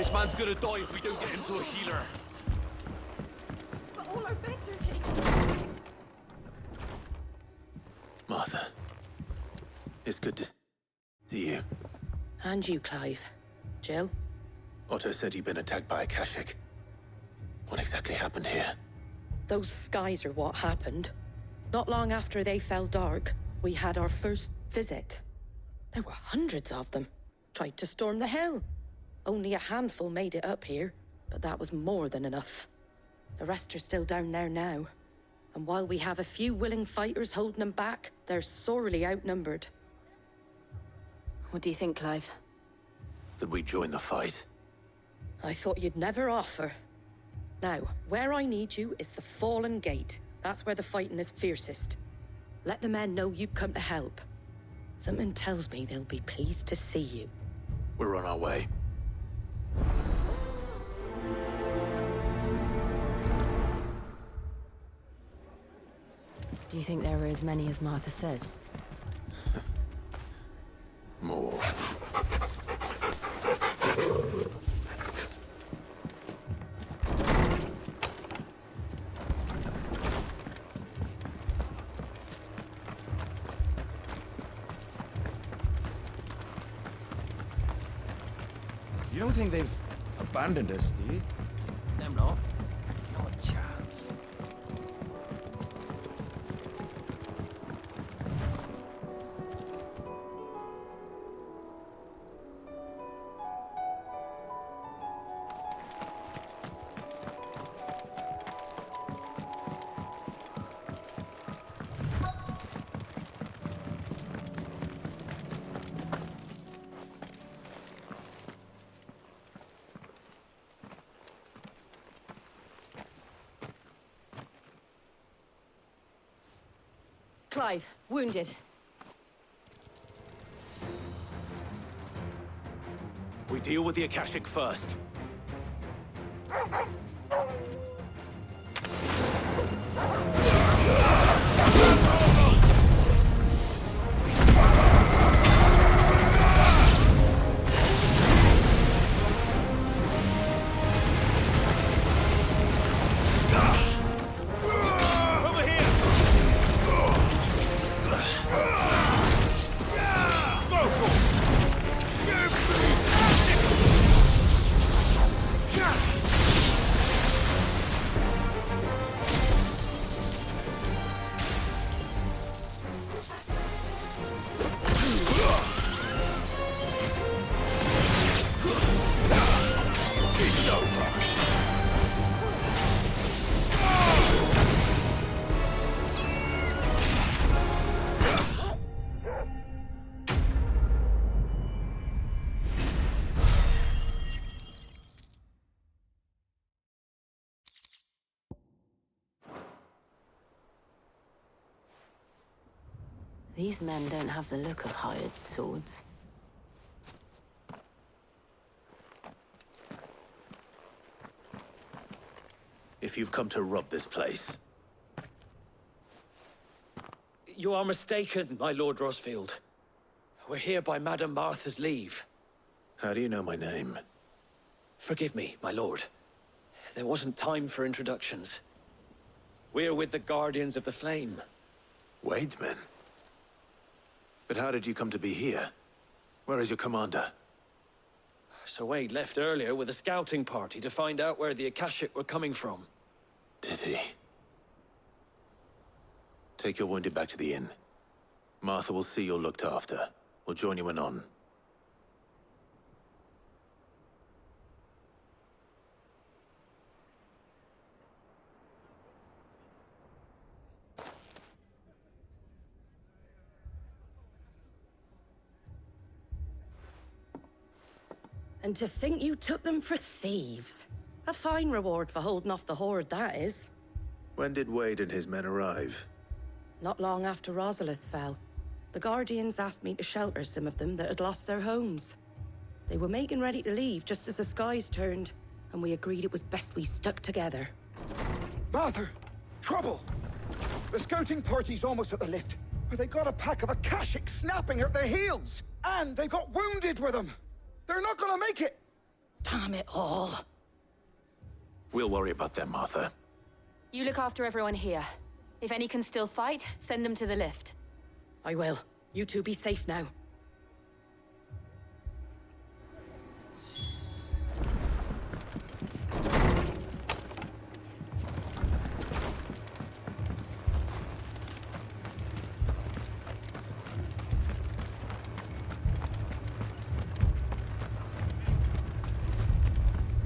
This man's gonna die if we don't get him to a healer. But all our beds are taken. Martha, it's good to see you. And you, Clive. Jill? Otto said you'd been attacked by a Akashic. What exactly happened here? Those skies are what happened. Not long after they fell dark, we had our first visit. There were hundreds of them. Tried to storm the hill. Only a handful made it up here, but that was more than enough. The rest are still down there now. And while we have a few willing fighters holding them back, they're sorely outnumbered. What do you think, Clive? That we join the fight? I thought you'd never offer. Now, where I need you is the Fallen Gate. That's where the fighting is fiercest. Let the men know you've come to help. Something tells me they'll be pleased to see you. We're on our way. Do you think there are as many as Martha says? More. You don't think they've abandoned us, do you? Them not. Not a chance. Clive, wounded. We deal with the Akashic first. These men don't have the look of hired swords. If you've come to rob this place, You are mistaken, my Lord Rosfield. We're here by Madame Martha's leave. how do you know my name? Forgive me, my lord. There wasn't time for introductions. We're with the Guardians of the Flame. Wade's men? But how did you come to be here? Where is your commander? Sir Wade left earlier with a scouting party to find out where the Akashic were coming from. Did he? Take your wounded back to the inn. Martha will see you're looked after. We'll join you anon. And to think you took them for thieves. A fine reward for holding off the horde, that is. When did Wade and his men arrive? Not long after Rosalith fell. The Guardians asked me to shelter some of them that had lost their homes. They were making ready to leave just as the skies turned, and we agreed it was best we stuck together. Martha! Trouble! The scouting party's almost at the lift, where they got a pack of Akashic snapping at their heels! And they got wounded with them! They're not gonna make it! Damn it all. We'll worry about them, Martha. You look after everyone here. If any can still fight, send them to the lift. I will. You two be safe now.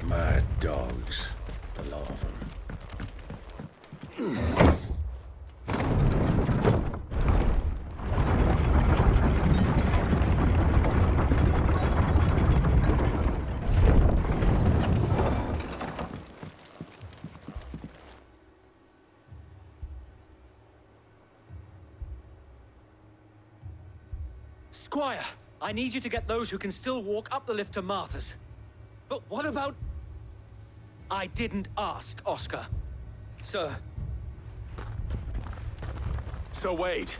Mad dogs. A lot of them. Squire, I need you to get those who can still walk up the lift to Martha's. But what about... I didn't ask, Oscar. Sir. So, Wade.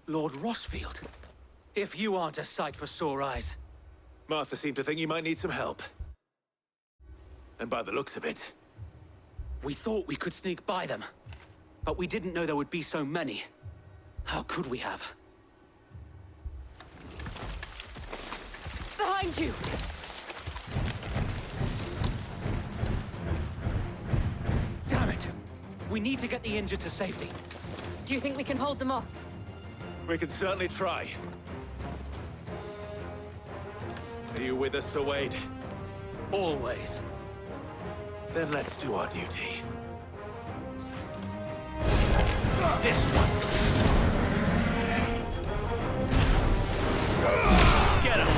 Lord Rossfield. If you aren't a sight for sore eyes. Martha seemed to think you might need some help. And by the looks of it... We thought we could sneak by them. But we didn't know there would be so many. How could we have? Behind you! Damn it! We need to get the injured to safety. Do you think we can hold them off? We can certainly try. Are you with us, Sir Wade? Always. Then let's do our duty. This one! Get him!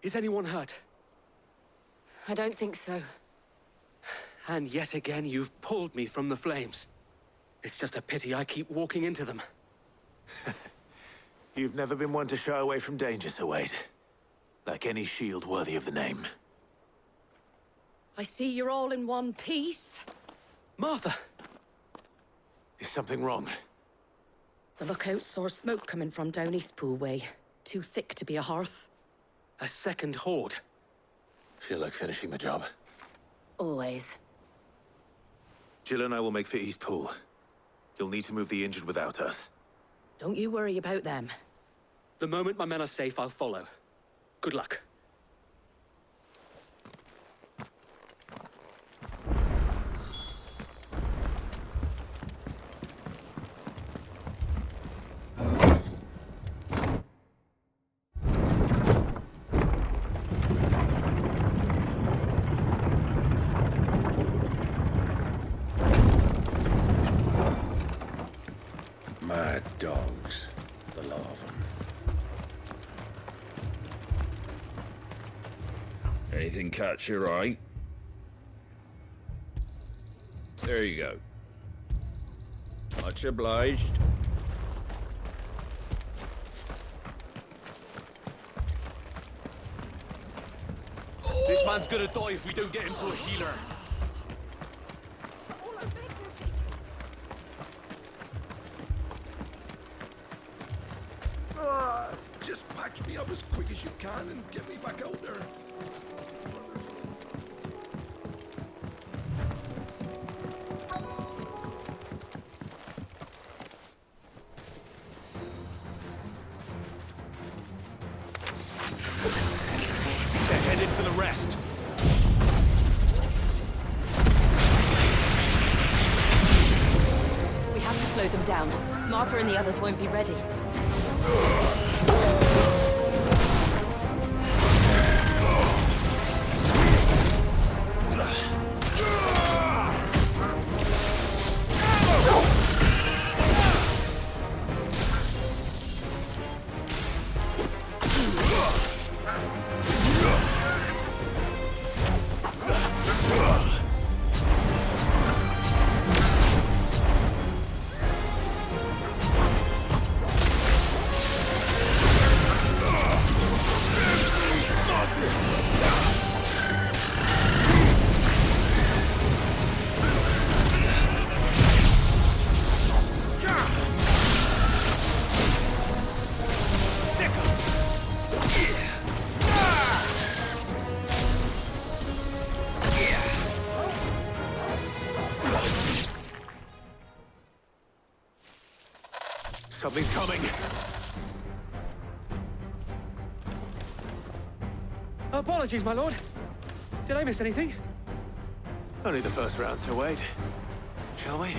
Is anyone hurt? I don't think so. And yet again, you've pulled me from the flames. It's just a pity I keep walking into them. You've never been one to shy away from danger, Sir Wade. Like any shield worthy of the name. I see you're all in one piece. Martha! Is something wrong? The lookout saw smoke coming from down Eastpool way. Too thick to be a hearth. A second horde. Feel like finishing the job. Always. Jill and I will make for Eastpool. You'll need to move the injured without us. Don't you worry about them. The moment my men are safe, I'll follow. Good luck. Mad dogs, the lot of them. Anything catch your eye? There you go. Much obliged. This man's gonna die if we don't get him to a healer. But all our beds are taken. Just patch me up as quick as you can and get me back out there. They're headed for the rest. We have to slow them down. Martha and the others won't be ready. Something's coming. Apologies, my lord. Did I miss anything? Only the first round, Sir Wade. Shall we?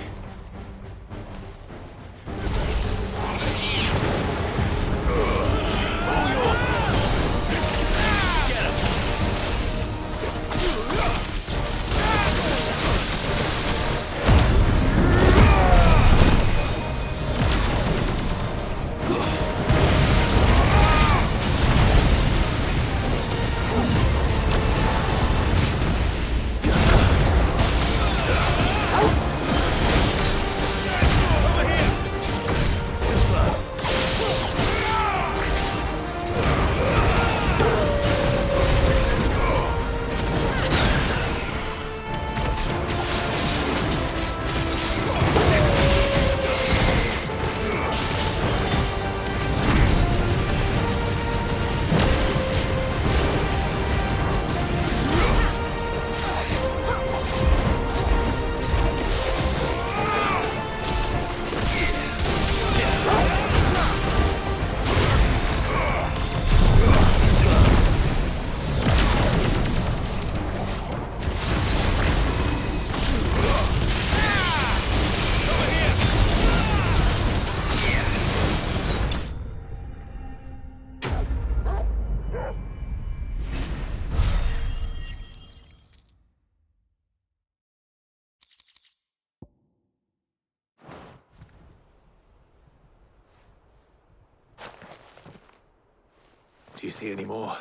Do you see any more?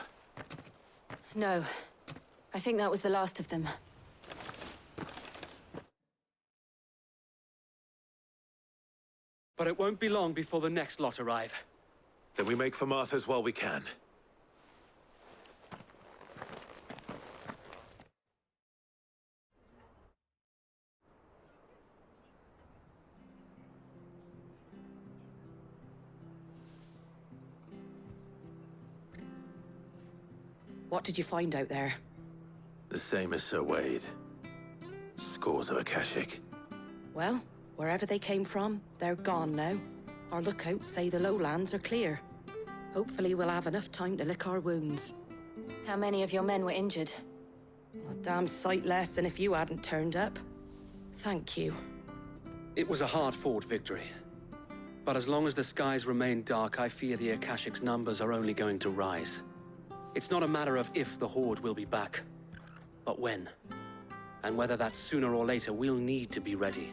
No. I think that was the last of them. But it won't be long before the next lot arrive. Then we make for Martha's while we can. What did you find out there? The same as Sir Wade. Scores of Akashic. Well, wherever they came from, they're gone now. Our lookouts say the lowlands are clear. Hopefully we'll have enough time to lick our wounds. How many of your men were injured? A damn sight less than if you hadn't turned up. Thank you. It was a hard-fought victory. But as long as the skies remain dark, I fear the Akashic's numbers are only going to rise. It's not a matter of if the Horde will be back, but when. And whether that's sooner or later, we'll need to be ready.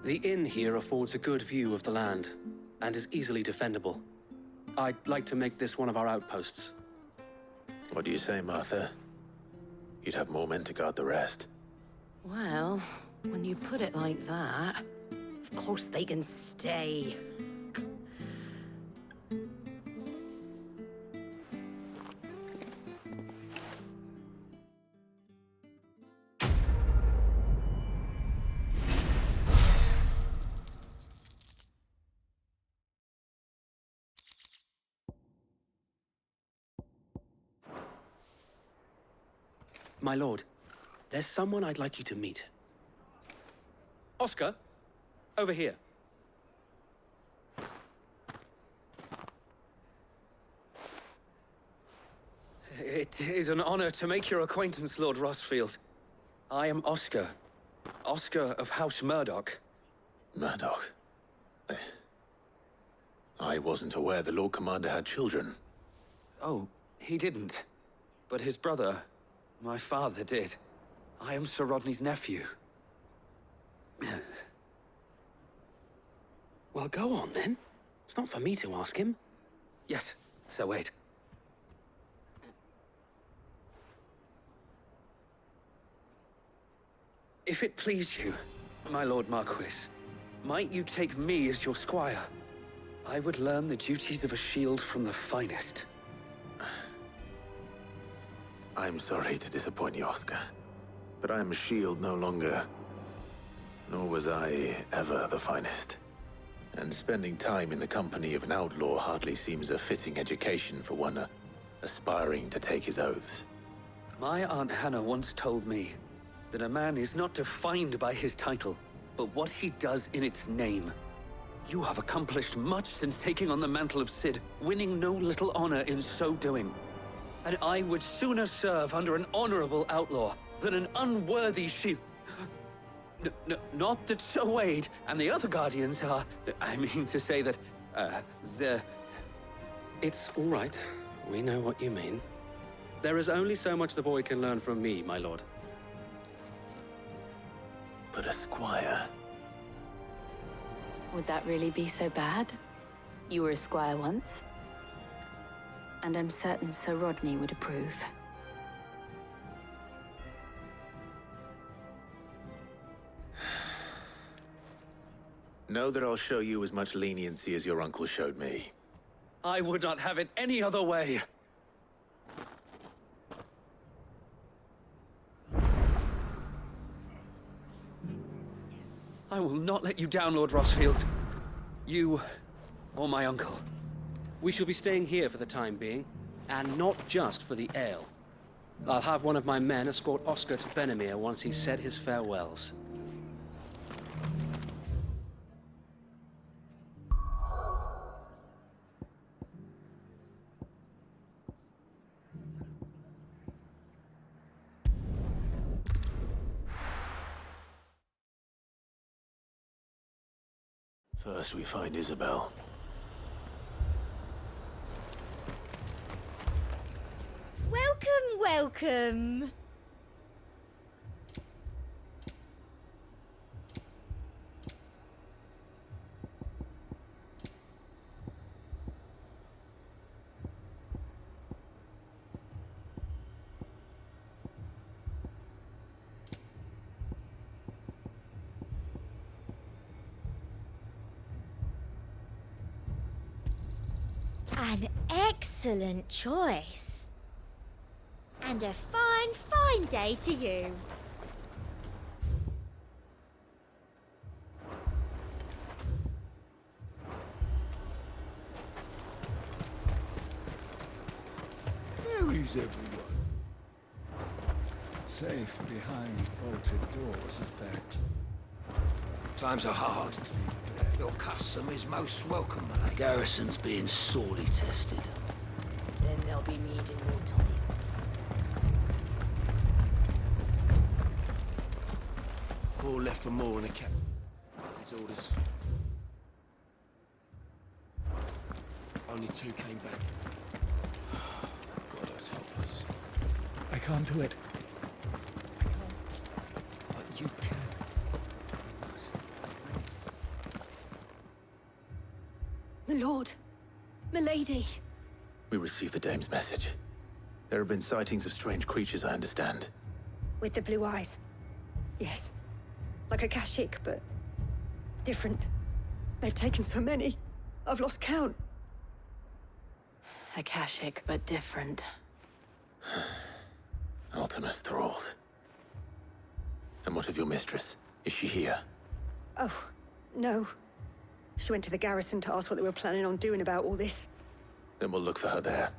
The inn here affords a good view of the land, and is easily defendable. I'd like to make this one of our outposts. What do you say, Martha? You'd have more men to guard the rest. Well, when you put it like that, of course they can stay. My lord, there's someone I'd like you to meet. Oscar, over here. It is an honor to make your acquaintance, Lord Rossfield. I am Oscar. Oscar of House Murdoch. Murdoch? I wasn't aware the Lord Commander had children. Oh, he didn't. But his brother, my father, did. I am Sir Rodney's nephew. Well, go on then. It's not for me to ask him. Yes, Sir Wade. If it please you, my Lord Marquis, might you take me as your squire? I would learn the duties of a shield from the finest. I'm sorry to disappoint you, Oscar. But I am a shield no longer. Nor was I ever the finest. And spending time in the company of an outlaw hardly seems a fitting education for one aspiring to take his oaths. My Aunt Hannah once told me that a man is not defined by his title, but what he does in its name. You have accomplished much since taking on the mantle of Cid, winning no little honor in so doing. And I would sooner serve under an honorable outlaw than an unworthy shield. Not that Sir Wade and the other Guardians are... I mean to say that, they're... It's all right. We know what you mean. There is only so much the boy can learn from me, my lord. But a squire? Would that really be so bad? You were a squire once. And I'm certain Sir Rodney would approve. Know that I'll show you as much leniency as your uncle showed me. I would not have it any other way. I will not let you down, Lord Rossfield. You, or my uncle. We shall be staying here for the time being, and not just for the ale. I'll have one of my men escort Oscar to Benimir once he's said his farewells. First we find Isabel. Welcome, welcome. An excellent choice. And a fine, fine day to you. Where is everyone? Safe behind bolted doors if they're... Times are hard. Your custom is most welcome, mate. Garrison's being sorely tested. Then they'll be needing more tonics. 4 left for more in the cap. His orders. Only 2 came back. God, that's helpless. I can't do it. But you can. My lord. Milady. We received the dame's message. There have been sightings of strange creatures, I understand. With the blue eyes. Yes. Like a Kashik, but different. They've taken so many. I've lost count. Akashic, but different. Ultimus thralls. And what of your mistress? Is she here? Oh, no. She went to the garrison to ask what they were planning on doing about all this. Then we'll look for her there.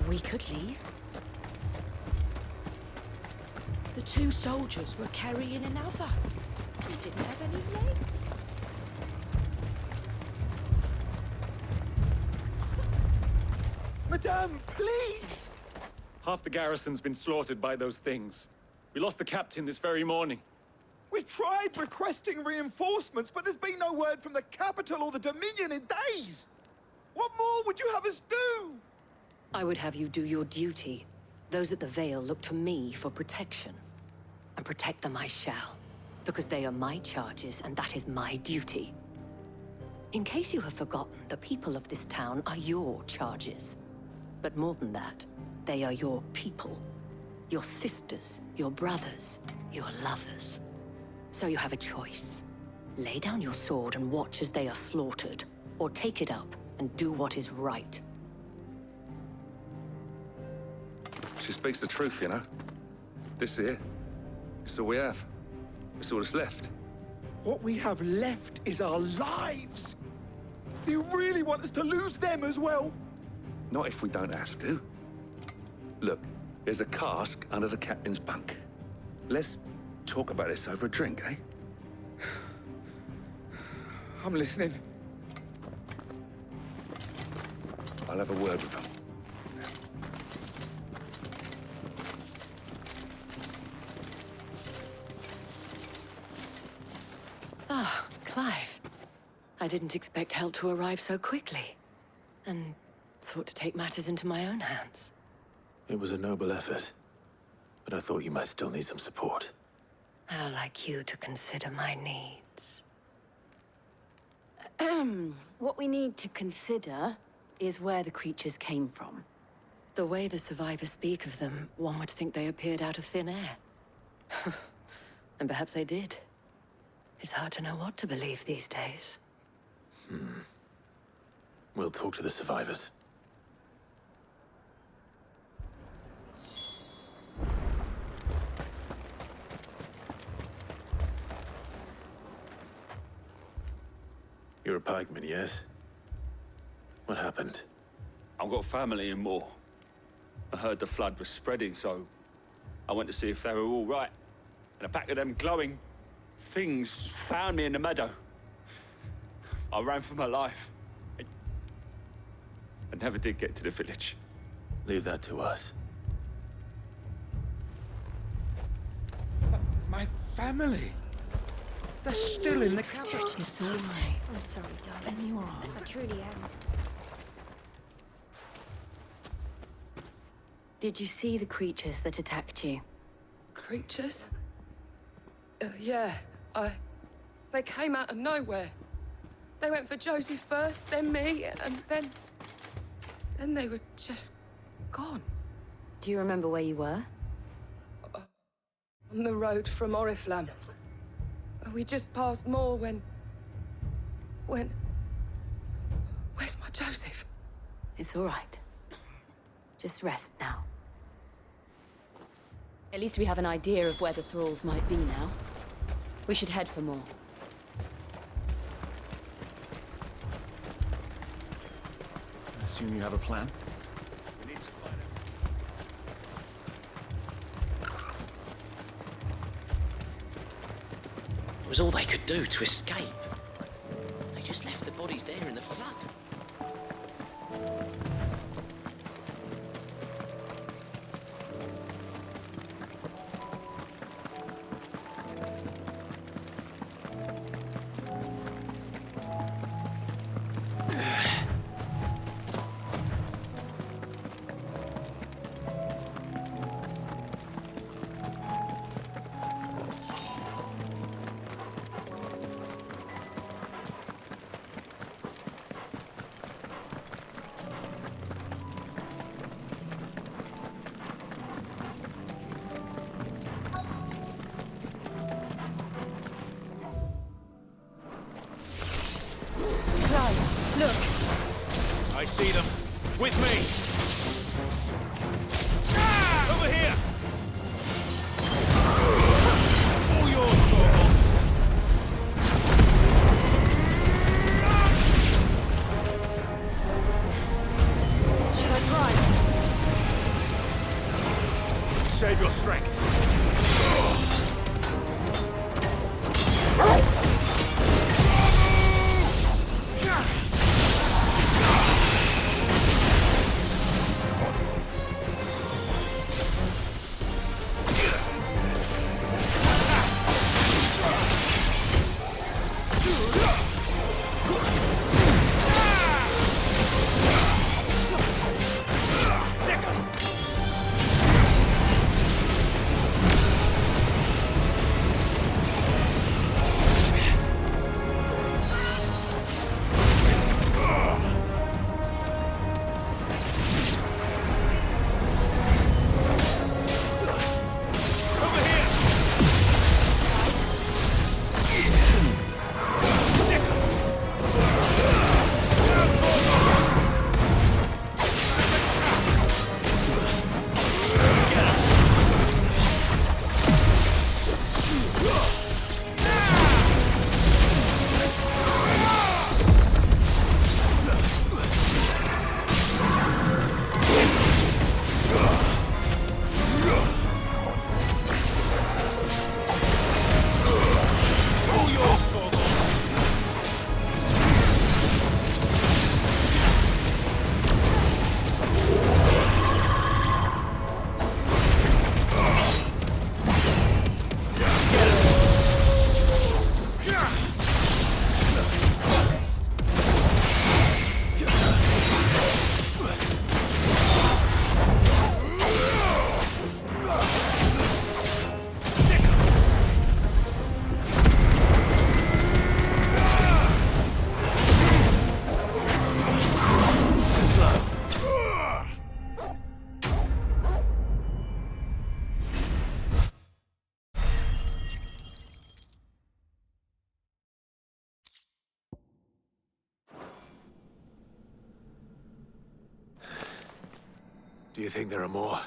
We could leave. The 2 soldiers were carrying another. He didn't have any legs. Madame, please! Half the garrison's been slaughtered by those things. We lost the captain this very morning. We've tried requesting reinforcements, but there's been no word from the capital or the Dominion in days! What more would you have us do? I would have you do your duty. Those at the Vale look to me for protection. And protect them I shall. Because they are my charges, and that is my duty. In case you have forgotten, the people of this town are your charges. But more than that, they are your people. Your sisters, your brothers, your lovers. So you have a choice. Lay down your sword and watch as they are slaughtered. Or take it up and do what is right. She speaks the truth, you know. This here, it's all we have. It's all that's left. What we have left is our lives! Do you really want us to lose them as well? Not if we don't have to. Look, there's a cask under the captain's bunk. Let's talk about this over a drink, eh? I'm listening. I'll have a word with him. Ah, Clive. I didn't expect help to arrive so quickly. And sought to take matters into my own hands. It was a noble effort, but I thought you might still need some support. How like you to consider my needs. What we need to consider is where the creatures came from. The way the survivors speak of them, one would think they appeared out of thin air. And perhaps they did. It's hard to know what to believe these days. We'll talk to the survivors. You're a pikeman, yes? What happened? I've got family in Moor. I heard the flood was spreading, so I went to see if they were all right. And a pack of them glowing things found me in the meadow. I ran for my life. I never did get to the village. Leave that to us. My family. They're still in the capital. It's all right. I'm sorry, darling. You're all I truly am. Did you see the creatures that attacked you? Creatures? Yeah, They came out of nowhere. They went for Josie first, then me, and then... Then they were just gone. Do you remember where you were? On the road from Oriflamme. We just passed Moor when... Where's my Joseph? It's all right. Just rest now. At least we have an idea of where the thralls might be now. We should head for more. I assume you have a plan? We need to find it. It was all they could do to escape. They just left the bodies there in the flood. I see them. With me! Over here! All yours, Torvald! Should I try? Save your strength. Do you think there are more?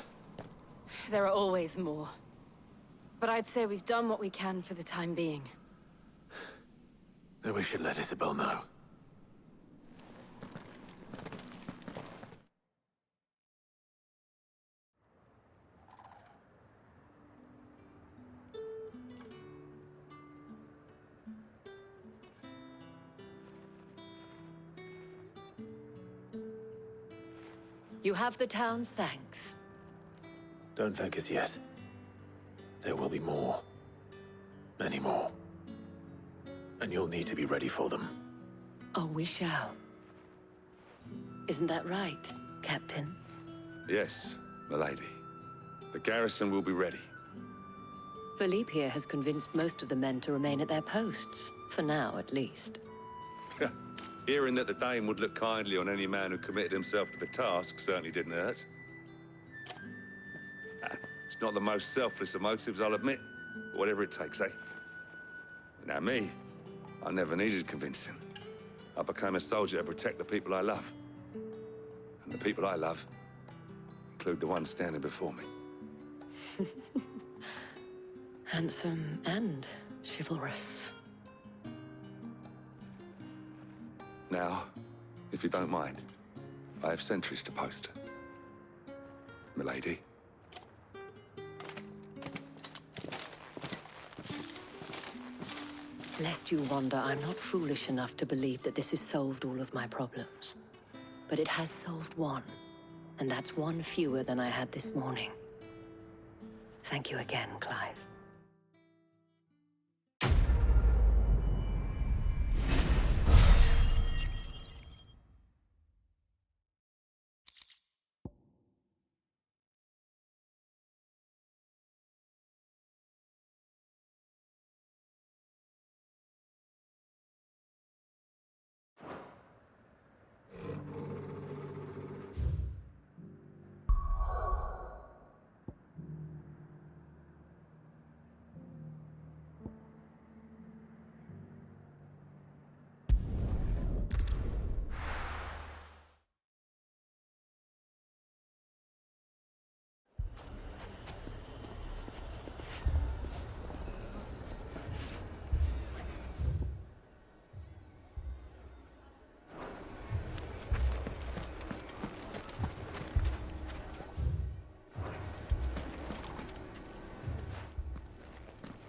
There are always more. But I'd say we've done what we can for the time being. Then we should let Isabel know. You have the town's thanks. Don't thank us yet. There will be more. Many more. And you'll need to be ready for them. Oh, we shall. Isn't that right, Captain? Yes, milady. The garrison will be ready. Philippe here has convinced most of the men to remain at their posts. For now, at least. Hearing that the Dane would look kindly on any man who committed himself to the task certainly didn't hurt. It's not the most selfless of motives, I'll admit. But whatever it takes, eh? Now me, I never needed convincing. I became a soldier to protect the people I love. And the people I love include the ones standing before me. Handsome and chivalrous. Now, if you don't mind, I have sentries to post. Milady. Lest you wonder, I'm not foolish enough to believe that this has solved all of my problems. But it has solved one, and that's one fewer than I had this morning. Thank you again, Clive.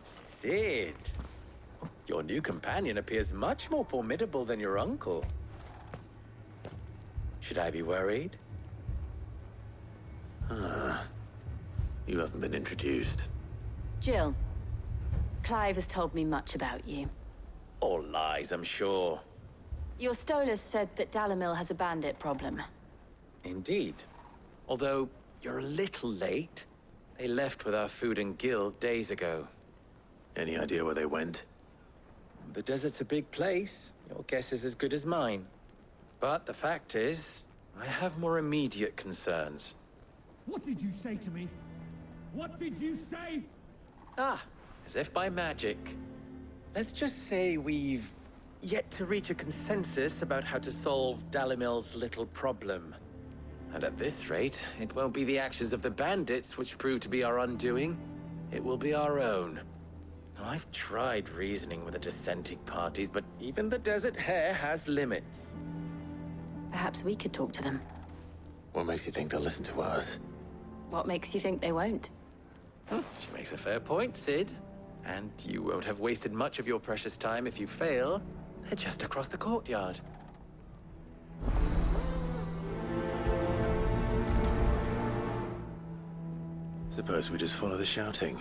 Cid! Your new companion appears much more formidable than your uncle. Should I be worried? You haven't been introduced. Jill, Clive has told me much about you. All lies, I'm sure. Your Stolas said that Dalimil has a bandit problem. Indeed. Although, you're a little late. They left with our food and guild days ago. Any idea where they went? The desert's a big place. Your guess is as good as mine. But the fact is, I have more immediate concerns. What did you say to me? What did you say? Ah, as if by magic. Let's just say we've yet to reach a consensus about how to solve Dalimil's little problem. And at this rate, it won't be the actions of the bandits which prove to be our undoing. It will be our own. Now, I've tried reasoning with the dissenting parties, but even the Desert Hare has limits. Perhaps we could talk to them. What makes you think they'll listen to us? What makes you think they won't? She makes a fair point, Cid. And you won't have wasted much of your precious time if you fail. They're just across the courtyard. Suppose we just follow the shouting.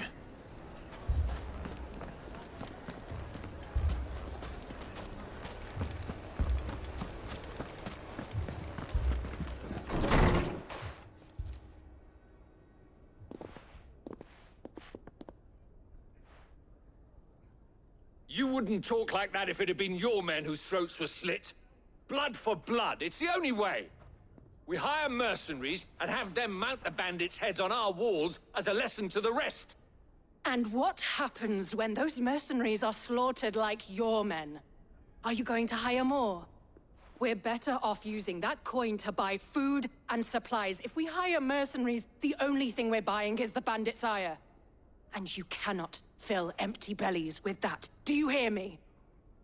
You wouldn't talk like that if it had been your men whose throats were slit. Blood for blood, it's the only way. We hire mercenaries and have them mount the bandits' heads on our walls as a lesson to the rest. And what happens when those mercenaries are slaughtered like your men? Are you going to hire more? We're better off using that coin to buy food and supplies. If we hire mercenaries, the only thing we're buying is the bandits' ire. And you cannot fill empty bellies with that. Do you hear me?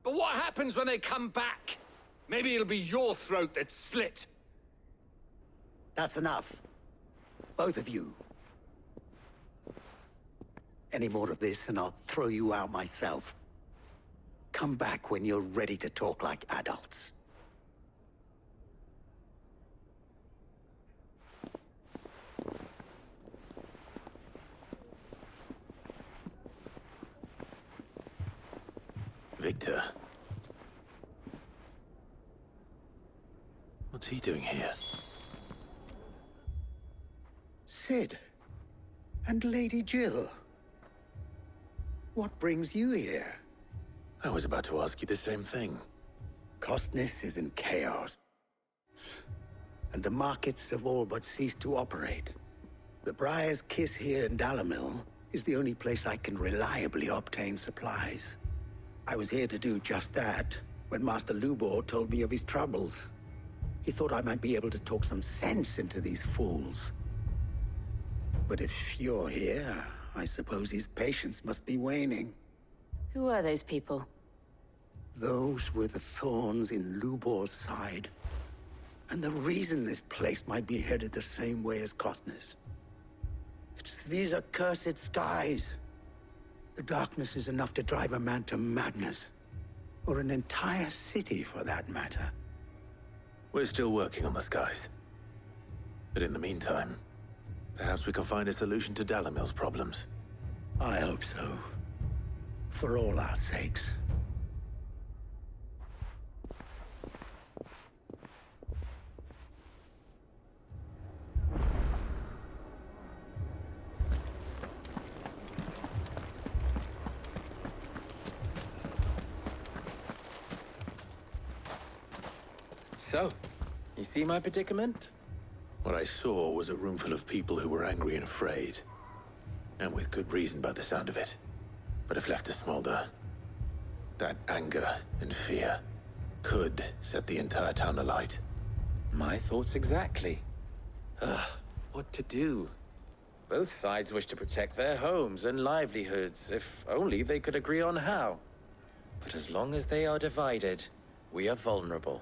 But what happens when they come back? Maybe it'll be your throat that's slit. That's enough. Both of you. Any more of this and I'll throw you out myself. Come back when you're ready to talk like adults. Victor. What's he doing here? Cid. And Lady Jill. What brings you here? I was about to ask you the same thing. Costness is in chaos. And the markets have all but ceased to operate. The Briar's Kiss here in Dalimil is the only place I can reliably obtain supplies. I was here to do just that when Master Lubor told me of his troubles. He thought I might be able to talk some sense into these fools. But if you're here, I suppose his patience must be waning. Who are those people? Those were the thorns in Lubor's side. And the reason this place might be headed the same way as Costness. It's these accursed skies. The darkness is enough to drive a man to madness. Or an entire city, for that matter. We're still working on the skies. But in the meantime, perhaps we can find a solution to Dalimil's problems. I hope so. For all our sakes. So, you see my predicament? What I saw was a room full of people who were angry and afraid. And with good reason by the sound of it. But if left to smolder, that anger and fear could set the entire town alight. My thoughts exactly. What to do? Both sides wish to protect their homes and livelihoods, if only they could agree on how. But as long as they are divided, we are vulnerable.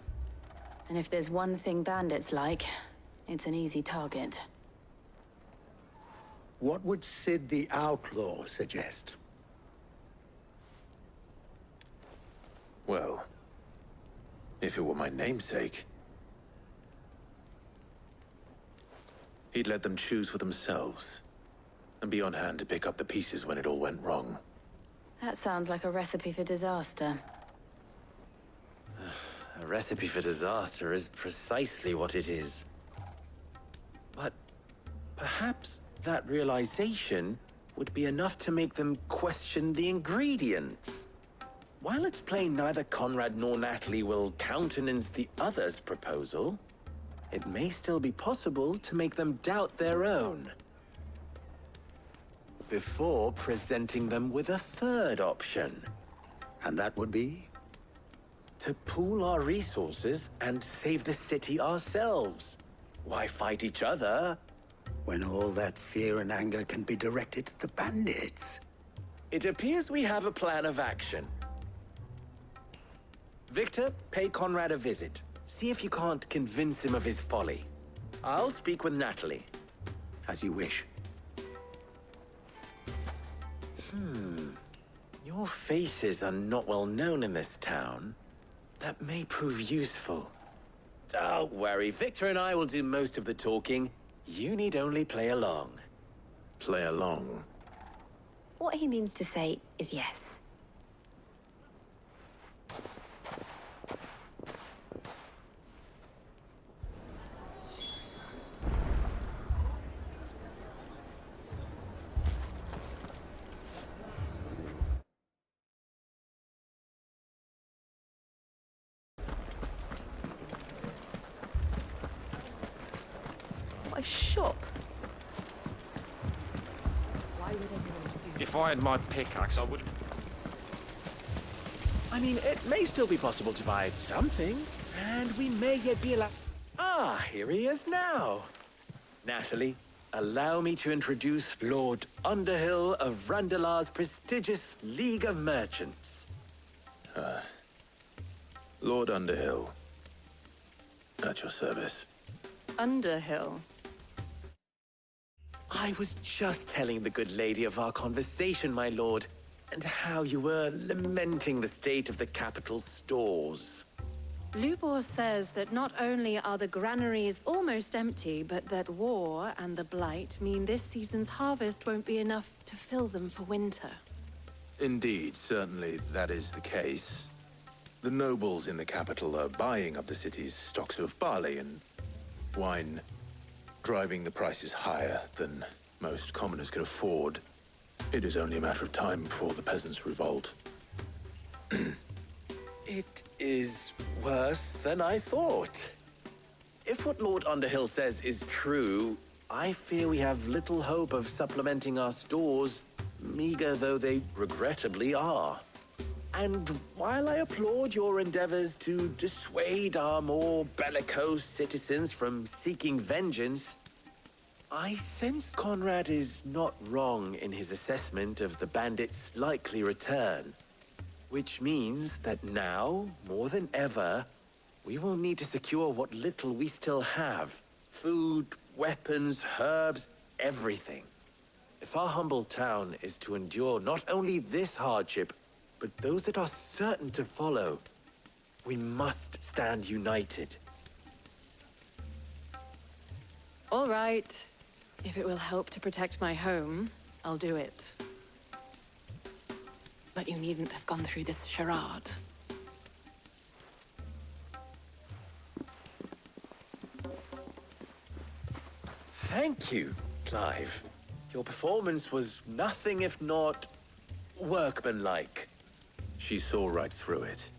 And if there's one thing bandits like, it's an easy target. What would Cid the Outlaw suggest? Well, if it were my namesake, he'd let them choose for themselves, and be on hand to pick up the pieces when it all went wrong. That sounds like a recipe for disaster. A recipe for disaster is precisely what it is. But perhaps that realization would be enough to make them question the ingredients. While it's plain neither Conrad nor Natalie will countenance the other's proposal, it may still be possible to make them doubt their own. Before presenting them with a third option. And that would be? To pool our resources and save the city ourselves. Why fight each other? When all that fear and anger can be directed at the bandits. It appears we have a plan of action. Victor, pay Conrad a visit. See if you can't convince him of his folly. I'll speak with Natalie. As you wish. Your faces are not well known in this town. That may prove useful. Don't worry, Victor and I will do most of the talking. You need only play along. Play along? What he means to say is yes. My shop. If I had my pickaxe, I would... I mean, it may still be possible to buy something, and we may yet be allowed... Ah, here he is now. Natalie, allow me to introduce Lord Underhill of Randalar's prestigious League of Merchants. Lord Underhill. At your service. Underhill? I was just telling the good lady of our conversation, my lord, and how you were lamenting the state of the capital's stores. Lubor says that not only are the granaries almost empty, but that war and the Blight mean this season's harvest won't be enough to fill them for winter. Indeed, certainly that is the case. The nobles in the capital are buying up the city's stocks of barley and wine, driving the prices higher than most commoners can afford. It is only a matter of time before the peasants revolt. It is worse than I thought. If what Lord Underhill says is true, I fear we have little hope of supplementing our stores, meager though they regrettably are. And while I applaud your endeavors to dissuade our more bellicose citizens from seeking vengeance, I sense Conrad is not wrong in his assessment of the bandits' likely return. Which means that now, more than ever, we will need to secure what little we still have. Food, weapons, herbs, everything. If our humble town is to endure not only this hardship, but those that are certain to follow, we must stand united. All right. If it will help to protect my home, I'll do it. But you needn't have gone through this charade. Thank you, Clive. Your performance was nothing if not workmanlike. She saw right through it.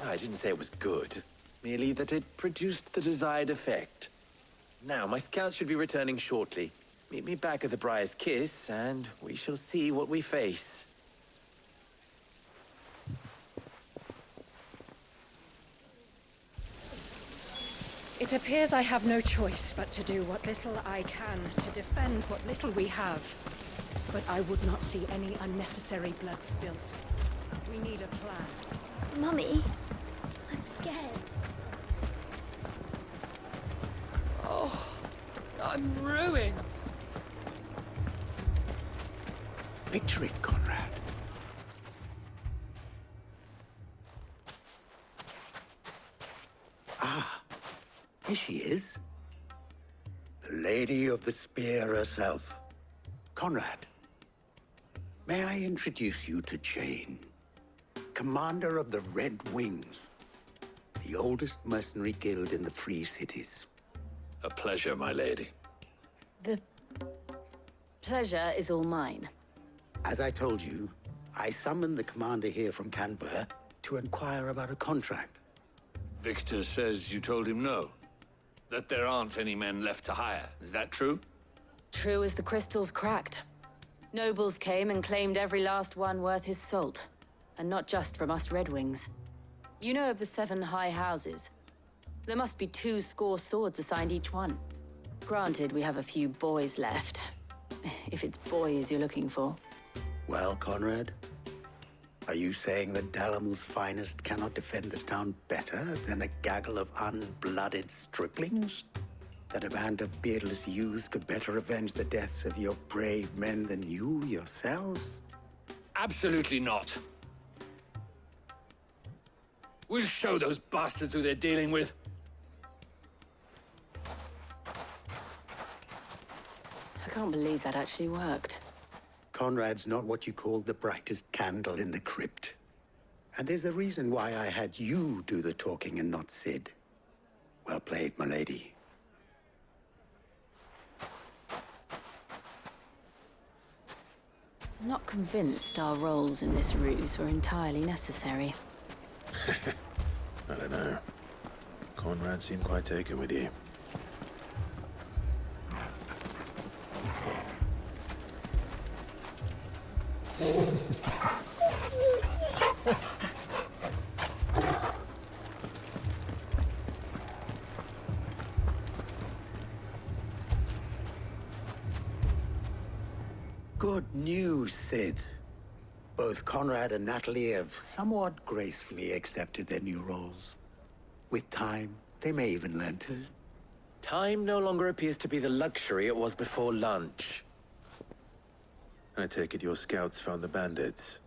I didn't say it was good, merely that it produced the desired effect. Now, my scouts should be returning shortly. Meet me back at the Briar's Kiss, and we shall see what we face. It appears I have no choice but to do what little I can to defend what little we have. But I would not see any unnecessary blood spilt. We need a plan. Mummy, I'm scared. Oh, I'm ruined. Picture it, Conrad. Ah, here she is. The Lady of the Spear herself. Conrad, may I introduce you to Jane, commander of the Red Wings, the oldest mercenary guild in the Free Cities. A pleasure, my lady. The pleasure is all mine. As I told you, I summoned the commander here from Canberra to inquire about a contract. Victor says you told him no. That there aren't any men left to hire. Is that true? True as the crystals cracked. Nobles came and claimed every last one worth his salt. And not just from us Red Wings. You know of the 7 high houses. There must be 2 swords assigned each one. Granted, we have a few boys left. If it's boys you're looking for. Well, Conrad, are you saying that Dalamil's finest cannot defend this town better than a gaggle of unblooded striplings? That a band of beardless youths could better avenge the deaths of your brave men than you yourselves? Absolutely not. We'll show those bastards who they're dealing with. I can't believe that actually worked. Conrad's not what you called the brightest candle in the crypt. And there's a reason why I had you do the talking and not Sid. Well played, my lady. I'm not convinced our roles in this ruse were entirely necessary. I don't know. Conrad seemed quite taken with you. Good news, Sid. Both Conrad and Natalie have somewhat gracefully accepted their new roles. With time, they may even learn to. Time no longer appears to be the luxury it was before lunch. I take it your scouts found the bandits.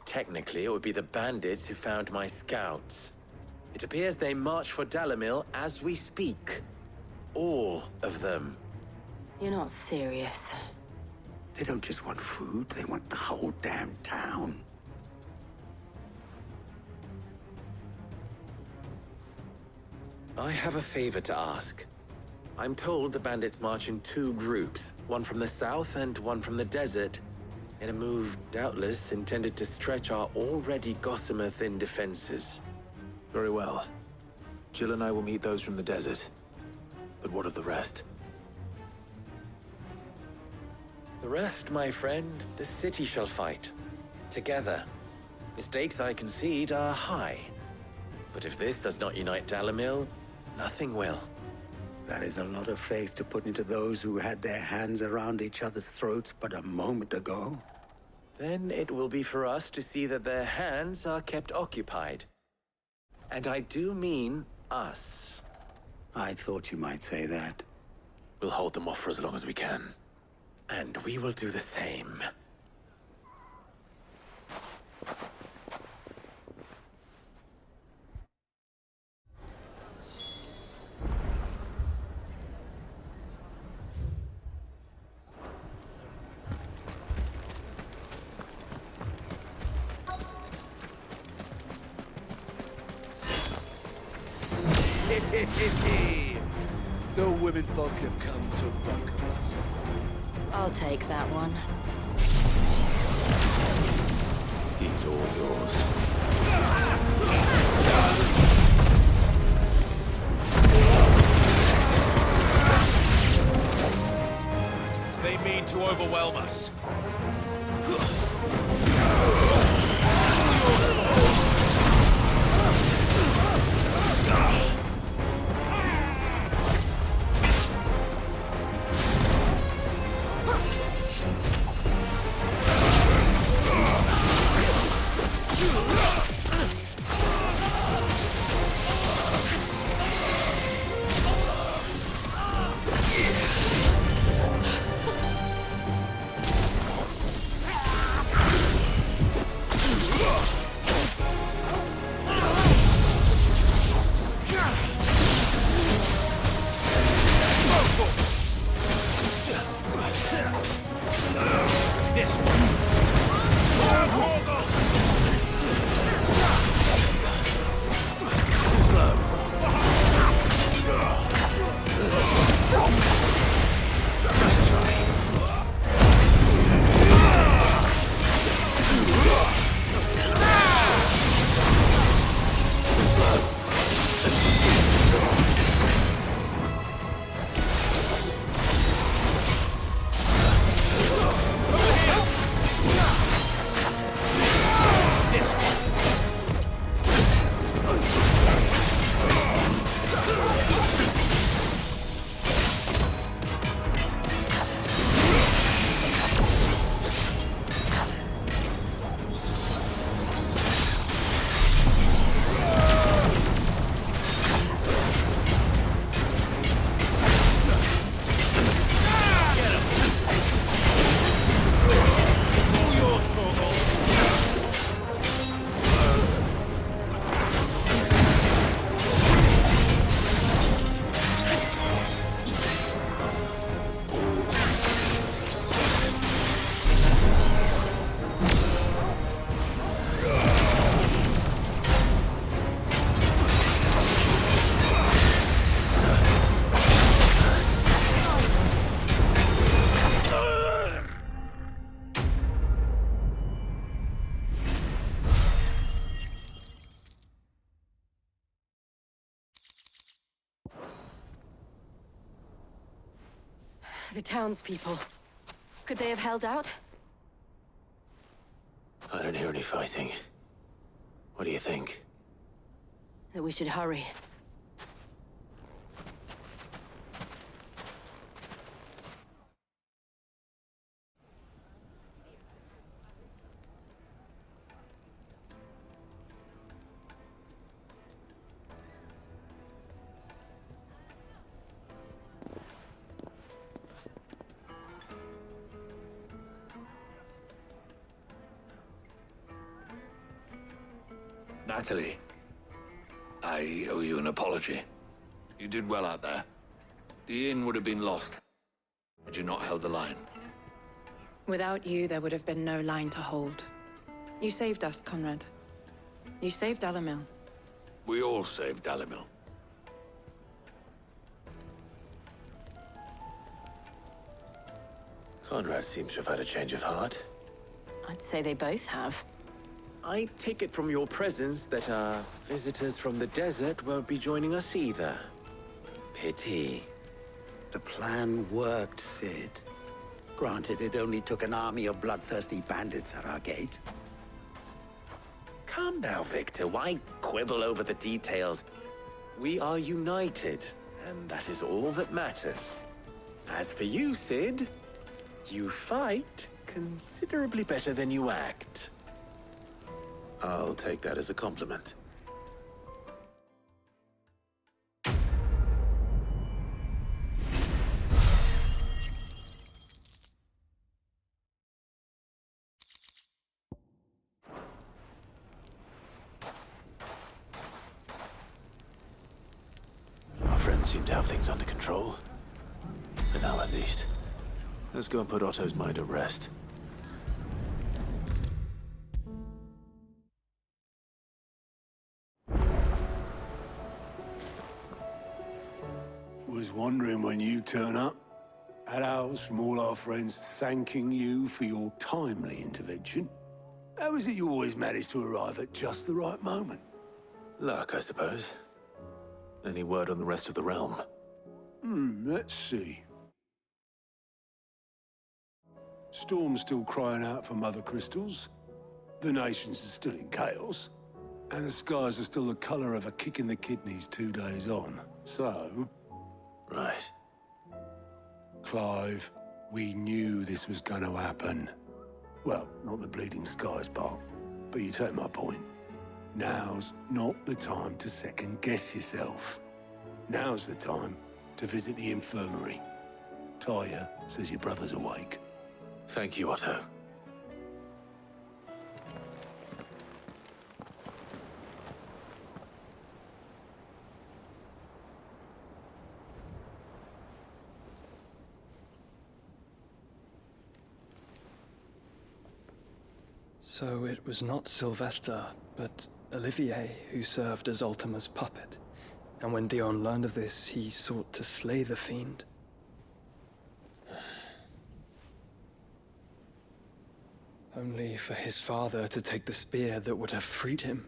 Technically, it would be the bandits who found my scouts. It appears they march for Dalamil as we speak. All of them. You're not serious. They don't just want food, they want the whole damn town. I have a favor to ask. I'm told the bandits march in two groups, one from the south and one from the desert, in a move doubtless intended to stretch our already gossamer-thin defenses. Very well. Jill and I will meet those from the desert. But what of the rest? The rest, my friend, the city shall fight. Together. The stakes, I concede, are high. But if this does not unite Dalimil, nothing will. That is a lot of faith to put into those who had their hands around each other's throats but a moment ago. Then it will be for us to see that their hands are kept occupied. And I do mean us. I thought you might say that. We'll hold them off for as long as we can. And we will do the same. The women folk have come to welcome us. I'll take that one. He's all yours. They mean to overwhelm us. The townspeople. Could they have held out? I don't hear any fighting. What do you think? That we should hurry. Natalie, I owe you an apology. You did well out there. The inn would have been lost had you not held the line. Without you, there would have been no line to hold. You saved us, Conrad. You saved Dalimil. We all saved Dalimil. Conrad seems to have had a change of heart. I'd say they both have. I take it from your presence that our visitors from the desert won't be joining us either. Pity. The plan worked, Sid. Granted, it only took an army of bloodthirsty bandits at our gate. Calm now, Victor. Why quibble over the details? We are united, and that is all that matters. As for you, Sid, you fight considerably better than you act. I'll take that as a compliment. Our friends seem to have things under control. For now, at least. Let's go and put Otto's mind at rest. Was wondering when you turn up. Had ours from all our friends thanking you for your timely intervention. How is it you always manage to arrive at just the right moment? Luck, I suppose. Any word on the rest of the realm? Let's see. Storm's still crying out for mother crystals. The nations are still in chaos. And the skies are still the color of a kick in the kidneys 2 days on. So... Right. Clive, we knew this was going to happen. Well, not the bleeding skies part, but you take my point. Now's not the time to second-guess yourself. Now's the time to visit the infirmary. Talia says your brother's awake. Thank you, Otto. So it was not Sylvester, but Olivier who served as Ultima's puppet. And when Dion learned of this, he sought to slay the fiend. Only for his father to take the spear that would have freed him.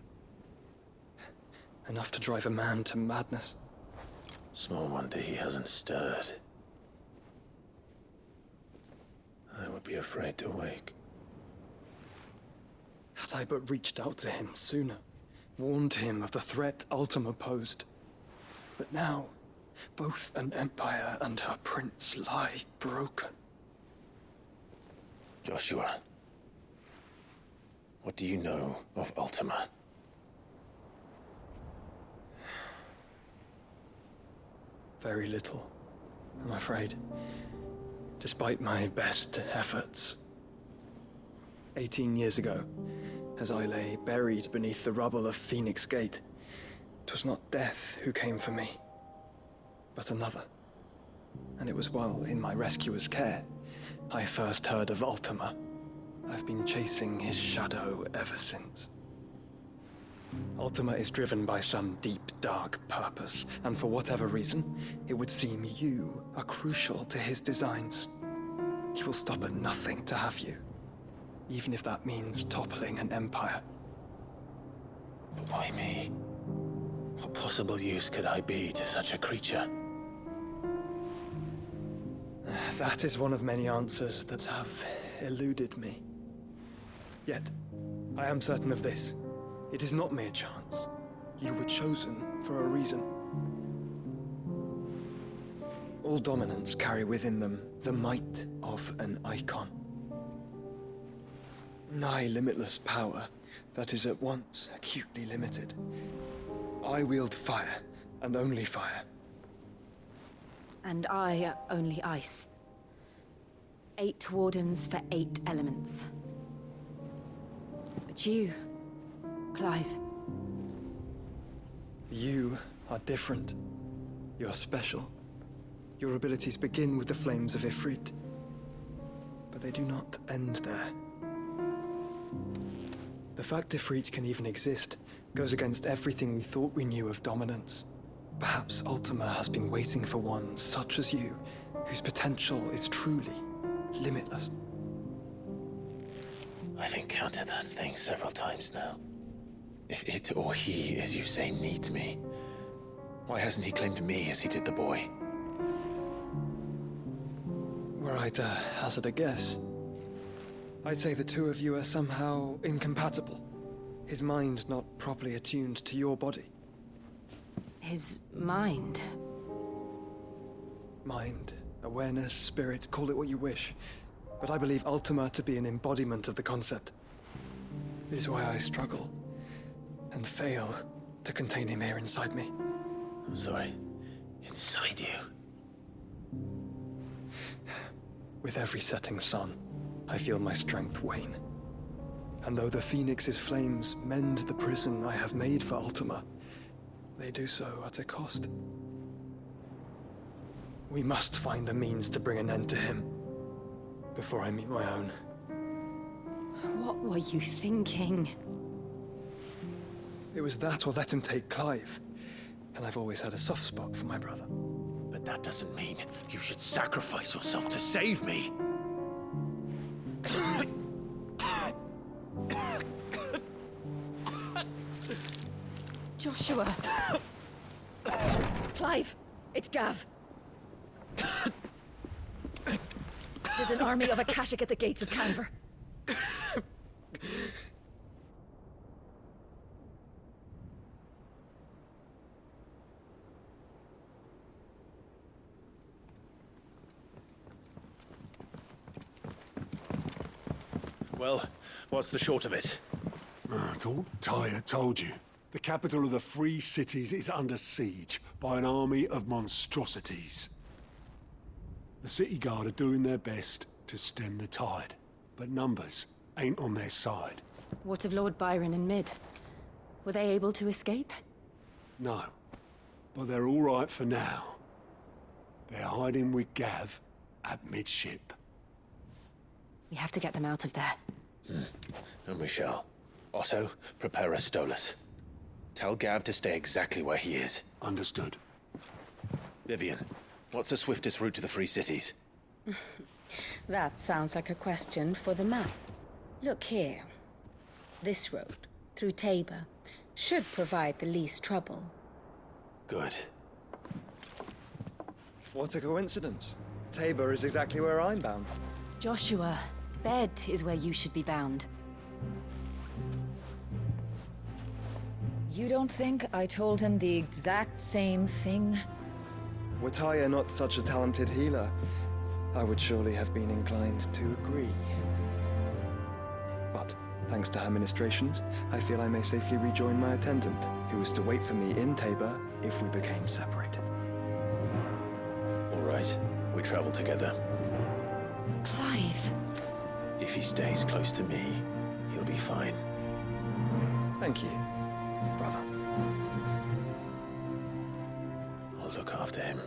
Enough to drive a man to madness. Small wonder he hasn't stirred. I would be afraid to wake. Had I but reached out to him sooner, warned him of the threat Ultima posed. But now, both an empire and her prince lie broken. Joshua, what do you know of Ultima? Very little, I'm afraid. Despite my best efforts. 18 years ago, as I lay buried beneath the rubble of Phoenix Gate, 'twas not death who came for me, but another. And it was while in my rescuer's care, I first heard of Ultima. I've been chasing his shadow ever since. Ultima is driven by some deep, dark purpose, and for whatever reason, it would seem you are crucial to his designs. He will stop at nothing to have you, even if that means toppling an empire. But why me? What possible use could I be to such a creature? That is one of many answers that have eluded me. Yet, I am certain of this. It is not mere chance. You were chosen for a reason. All dominants carry within them the might of an icon. Nigh limitless power that is at once acutely limited. I wield fire, and only fire. And I only ice. 8 wardens for 8 elements. But you, Clive. You are different. You're special. Your abilities begin with the flames of Ifrit. but they do not end there. The fact Ifrit can even exist goes against everything we thought we knew of dominance. Perhaps Ultima has been waiting for one such as you, whose potential is truly limitless. I've encountered that thing several times now. If it or he, as you say, needs me, why hasn't he claimed me as he did the boy? Were I to hazard a guess, I'd say the two of you are somehow incompatible. His mind not properly attuned to your body. His mind? Mind, awareness, spirit, call it what you wish. But I believe Ultima to be an embodiment of the concept. This is why I struggle and fail to contain him here inside me. I'm sorry. Inside you? With every setting sun, I feel my strength wane. And though the Phoenix's flames mend the prison I have made for Ultima, they do so at a cost. We must find a means to bring an end to him before I meet my own. What were you thinking? It was that or let him take Clive. And I've always had a soft spot for my brother. But that doesn't mean you should sacrifice yourself to save me. Joshua! Clive! It's Gav! There's an army of Akashic at the gates of Calver. Well, what's the short of it? It's all Tyre told you. The capital of the Free Cities is under siege by an army of monstrosities. The city guard are doing their best to stem the tide, but numbers ain't on their side. What of Lord Byron and Mid? Were they able to escape? No, but they're all right for now. They're hiding with Gav at midship. We have to get them out of there. And we shall. Otto, prepare a Stolas. Tell Gav to stay exactly where he is. Understood. Vivian, what's the swiftest route to the Free Cities? That sounds like a question for the map. Look here. This road, through Tabor, should provide the least trouble. Good. What a coincidence. Tabor is exactly where I'm bound. Joshua, bed is where you should be bound. You don't think I told him the exact same thing? Were Tyre not such a talented healer, I would surely have been inclined to agree. But, thanks to her ministrations, I feel I may safely rejoin my attendant, who was to wait for me in Tabor if we became separated. All right, we travel together. Clive. If he stays close to me, he'll be fine. Thank you, brother. I'll look after him.